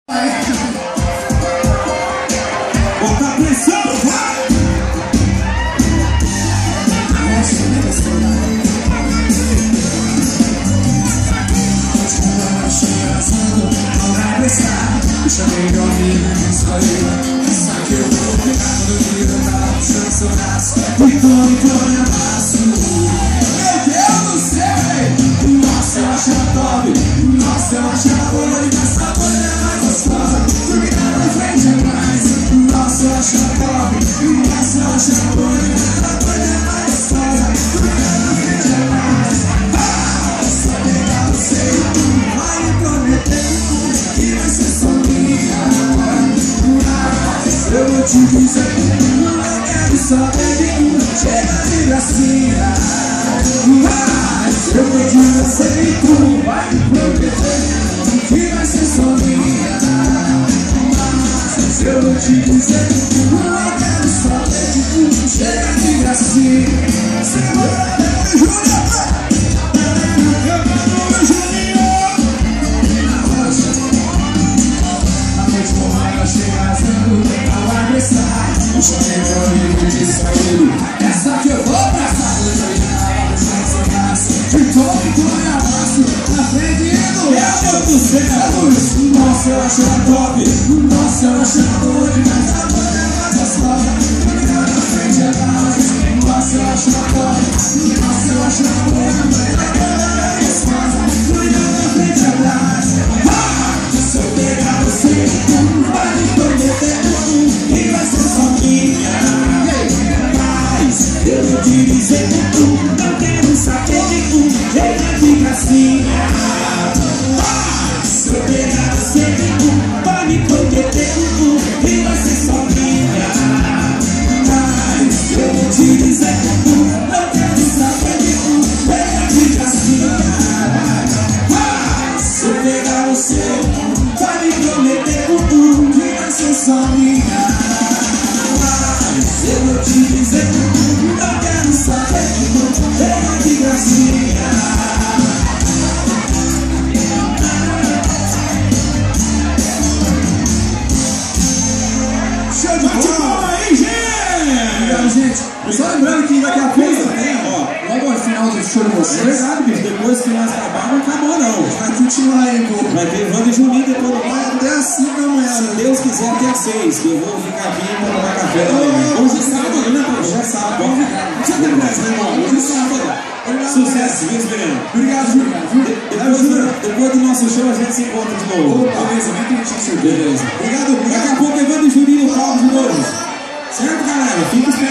Bota pressão, vai! Chamei meu amigo e escolhi essa que eu vou pegar no dia da chance o braço e põe abraço. Meu Deus do céu! Nossa, eu acho ela top. Nossa, eu acho ela boa e essa bolha é mais gostosa. Porque ela na frente é mais. Nossa, eu acho ela top. Nossa, eu acho ela boa e essa bolha é mais gostosa. Porque ela na frente é mais. Se eu pegar você, vai me prometer que vai ser só minha. Eu vou te dizer, não quero saber de um. Chega de gracinha. Eu vou te dizer e tu vai me prometer que vai ser só minha. Eu vou te dizer, não quero saber de um. Chega de gracinha. Segura meu Júnior. Eu chamei meu amigo e disse pra ele: essa que eu vou abraçar. De todo e abraço na frente do meu Deus do céu. Nossa, eu acho ela top. Nossa, eu acho ela boa demais. A banda é mais gostosa. Na frente é mais. Nossa, eu acho ela top. Nossa, eu acho ela boa demais. A banda é mais gostosa. Na frente é mais. Se eu pegar você, vai me prometer e vai ser só minha. Mas eu vou te dizer que tu não quero saber de tu. Chega de gracinha. Se eu pegar você, tu vai me prometer e vai ser só minha. Mas eu vou te dizer que tu não quero saber de tu. Chega de gracinha. Se eu pegar você, vai me prometer que vai ser só minha. Mas eu vou te dizer que não quero saber de tu. Chega de gracinha. Show de bola aí, gente! Obrigado, gente. Só lembrando que daqui a pouco tem, ó, logo ao final do show de vocês. Verdade, bicho. Depois que nós acabar, não acabou, não. Vai continuar aí, pô. Vai ter Wanda e Juninho depois do Vai até às 5 da manhã. Se Deus quiser, até às 6, que eu vou ficar aqui pra tomar café também. Hoje é sábado, né, pô? Hoje é sábado. Você tem pressa, né, irmão? Hoje é sábado. Sucesso, viu, Esperando? Obrigado, Júnior. Depois do nosso show, a gente se encontra de novo. Beleza, vem que a gente Beleza. Obrigado. Daqui a pouco, Evandro e Juninho no palco de novo. Certo, galera? Fica esperando.